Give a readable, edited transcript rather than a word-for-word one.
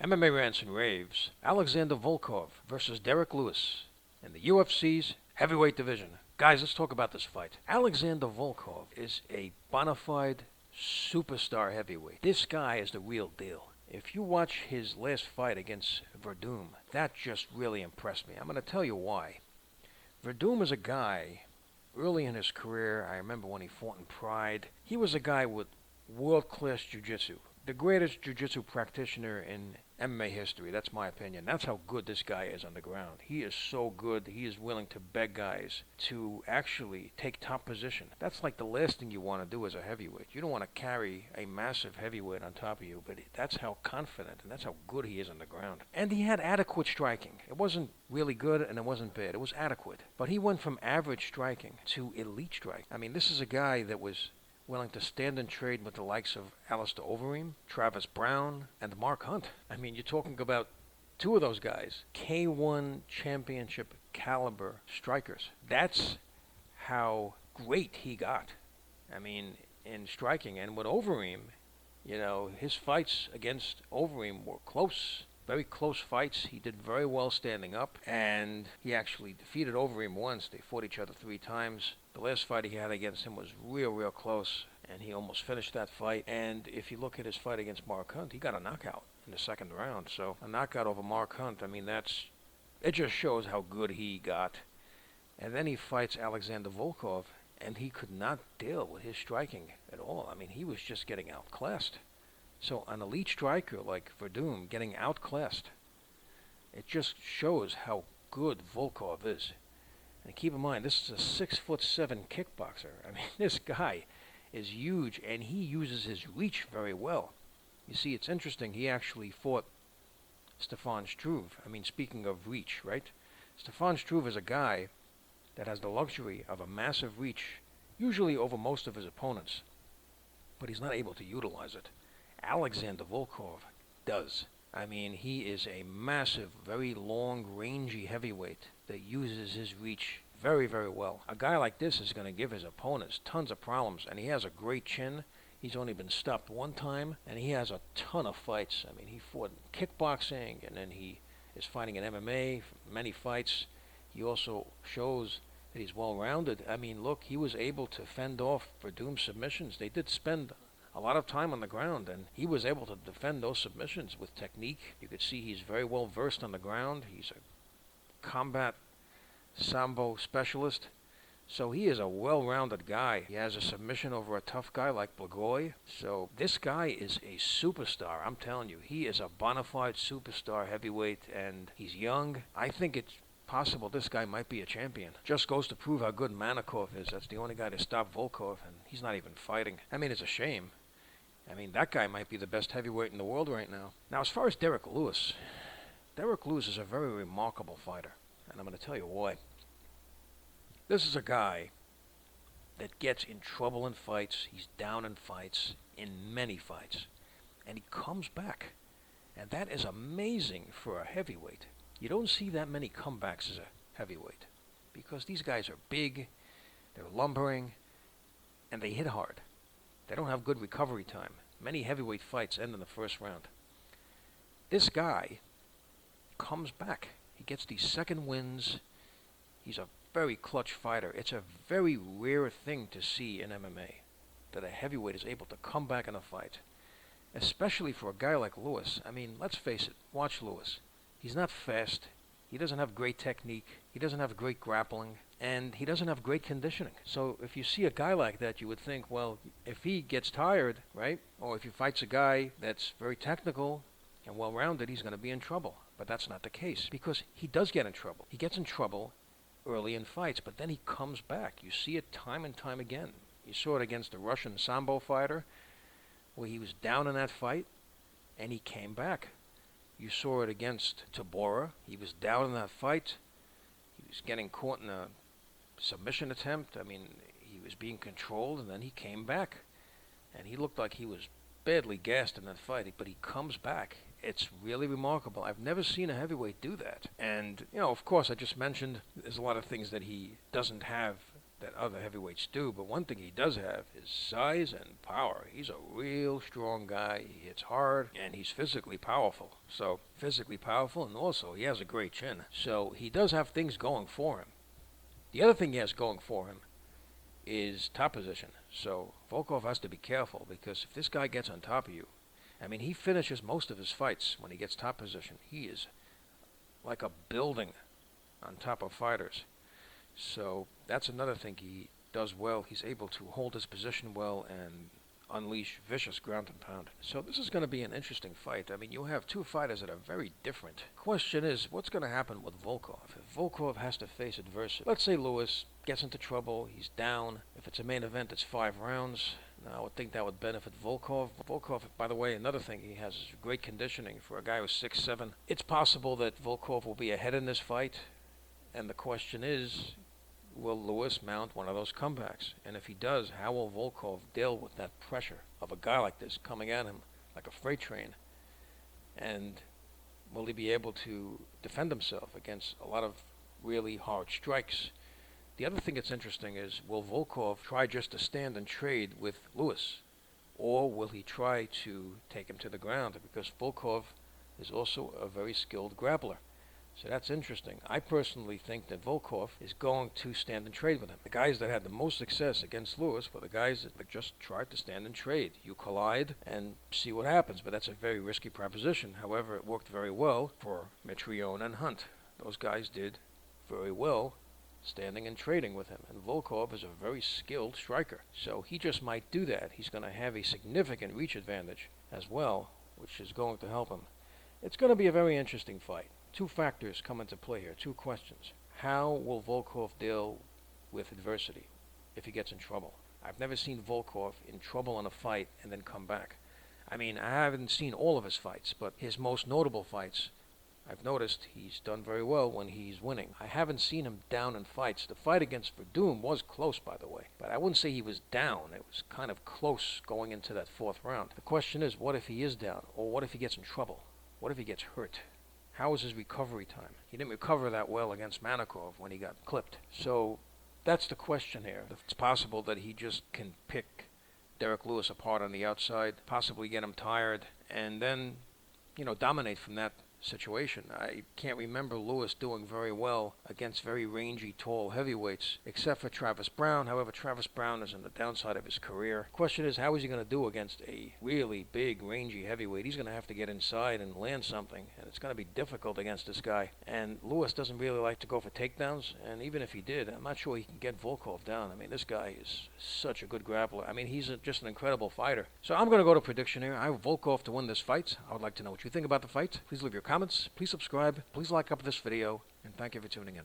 MMA Rants and Raves, Alexander Volkov versus Derrick Lewis in the UFC's heavyweight division. Guys, let's talk about this fight. Alexander Volkov is a bona fide superstar heavyweight. This guy is the real deal. If you watch his last fight against Verdum, that just really impressed me. I'm going to tell you why. Verdum is a guy, early in his career, I remember when he fought in Pride, he was a guy with world-class jiu-jitsu. The greatest jiu-jitsu practitioner in MMA history. That's my opinion. That's how good this guy is on the ground. He is so good. He is willing to beg guys to actually take top position. That's like the last thing you want to do as a heavyweight. You don't want to carry a massive heavyweight on top of you, but that's how confident and that's how good he is on the ground. And he had adequate striking. It wasn't really good and it wasn't bad. It was adequate. But he went from average striking to elite striking. I mean, this is a guy that was willing to stand and trade with the likes of Alistair Overeem, Travis Brown, and Mark Hunt. I mean, you're talking about two of those guys, K1 championship caliber strikers. That's how great he got. I mean, in striking. And with Overeem, you know, his fights against Overeem were close. Very close fights. He did very well standing up, and he actually defeated Overeem once. They fought each other 3 times. The last fight he had against him was real close, and he almost finished that fight. And if you look at his fight against Mark Hunt, he got a knockout in the second round. So a knockout over Mark Hunt, I mean, it just shows how good he got. And then he fights Alexander Volkov, and he could not deal with his striking at all. I mean, he was just getting outclassed. So an elite striker like Verdum getting outclassed, it just shows how good Volkov is. And keep in mind, this is a 6'7" kickboxer. I mean, this guy is huge, and he uses his reach very well. You see, it's interesting. He actually fought Stefan Struve. I mean, speaking of reach, right? Stefan Struve is a guy that has the luxury of a massive reach, usually over most of his opponents, but he's not able to utilize it. Alexander Volkov does. I mean, he is a massive, very long, rangy heavyweight that uses his reach very well. A guy like this is going to give his opponents tons of problems, and he has a great chin. He's only been stopped 1 time, and he has a ton of fights. I mean, he fought in kickboxing, and then he is fighting in MMA, many fights. He also shows that he's well-rounded. I mean, look, he was able to fend off Verdum's submissions. They did spend a lot of time on the ground, and he was able to defend those submissions with technique. You could see he's very well versed on the ground. He's a combat sambo specialist, so he is a well-rounded guy. He has a submission over a tough guy like Blagoy. So this guy is a superstar. I'm telling you, he is a bona fide superstar heavyweight, and he's young. I think it's possible this guy might be a champion. Just goes to prove how good Manikov is. That's the only guy to stop Volkov, and he's not even fighting. I mean, it's a shame. I mean, that guy might be the best heavyweight in the world right now. Now, as far as Derrick Lewis is a very remarkable fighter, and I'm going to tell you why. This is a guy that gets in trouble in fights. He's down in fights, in many fights, and he comes back. And that is amazing for a heavyweight. You don't see that many comebacks as a heavyweight because these guys are big, they're lumbering, and they hit hard. They don't have good recovery time. Many heavyweight fights end in the first round. This guy comes back. He gets these second wins. He's a very clutch fighter. It's a very rare thing to see in MMA that a heavyweight is able to come back in a fight, especially for a guy like Lewis. I mean, let's face it, watch Lewis. He's not fast. He doesn't have great technique. He doesn't have great grappling. And he doesn't have great conditioning. So if you see a guy like that, you would think, well, if he gets tired, right, or if he fights a guy that's very technical and well-rounded, he's going to be in trouble. But that's not the case, because he does get in trouble. He gets in trouble early in fights, but then he comes back. You see it time and time again. You saw it against the Russian sambo fighter, where he was down in that fight, and he came back. You saw it against Tabora. He was down in that fight. He was getting caught in a submission attempt. I mean, he was being controlled, and then he came back. And he looked like he was badly gassed in that fight, but he comes back. It's really remarkable. I've never seen a heavyweight do that. And, you know, of course, I just mentioned there's a lot of things that he doesn't have that other heavyweights do, but one thing he does have is size and power. He's a real strong guy. He hits hard, and he's physically powerful. So, physically powerful, and also he has a great chin. So, he does have things going for him. The other thing he has going for him is top position. So, Volkov has to be careful, because if this guy gets on top of you, I mean, he finishes most of his fights when he gets top position. He is like a building on top of fighters. So that's another thing he does well. He's able to hold his position well and unleash vicious ground and pound. So this is going to be an interesting fight. I mean, you have two fighters that are very different. Question is, what's going to happen with Volkov? If Volkov has to face adversity, let's say Lewis gets into trouble, he's down. If it's a main event, it's 5 rounds. Now, I would think that would benefit Volkov. Volkov, by the way, another thing, he has great conditioning for a guy who's 6'7". It's possible that Volkov will be ahead in this fight. And the question is, will Lewis mount one of those comebacks? And if he does, how will Volkov deal with that pressure of a guy like this coming at him like a freight train? And will he be able to defend himself against a lot of really hard strikes? The other thing that's interesting is, will Volkov try just to stand and trade with Lewis? Or will he try to take him to the ground? Because Volkov is also a very skilled grappler. So that's interesting. I personally think that Volkov is going to stand and trade with him. The guys that had the most success against Lewis were the guys that just tried to stand and trade. You collide and see what happens, but that's a very risky proposition. However, it worked very well for Mitrione and Hunt. Those guys did very well standing and trading with him. And Volkov is a very skilled striker. So he just might do that. He's going to have a significant reach advantage as well, which is going to help him. It's going to be a very interesting fight. Two factors come into play here, two questions. How will Volkov deal with adversity if he gets in trouble? I've never seen Volkov in trouble in a fight and then come back. I mean, I haven't seen all of his fights, but his most notable fights, I've noticed he's done very well when he's winning. I haven't seen him down in fights. The fight against Verdum was close, by the way, but I wouldn't say he was down. It was kind of close going into that 4th round. The question is, what if he is down? Or what if he gets in trouble? What if he gets hurt? How is his recovery time? He didn't recover that well against Manikov when he got clipped. So that's the question here. It's possible that he just can pick Derrick Lewis apart on the outside, possibly get him tired, and then, dominate from that situation. I can't remember Lewis doing very well against very rangy, tall heavyweights, except for Travis Brown. However, Travis Brown is on the downside of his career. Question is, how is he going to do against a really big, rangy heavyweight? He's going to have to get inside and land something, and it's going to be difficult against this guy. And Lewis doesn't really like to go for takedowns, and even if he did, I'm not sure he can get Volkov down. I mean, this guy is such a good grappler. I mean, he's just an incredible fighter. So I'm going to go to prediction here. I have Volkov to win this fight. I would like to know what you think about the fight. Please leave your comments. Please subscribe. Please like up this video. And thank you for tuning in.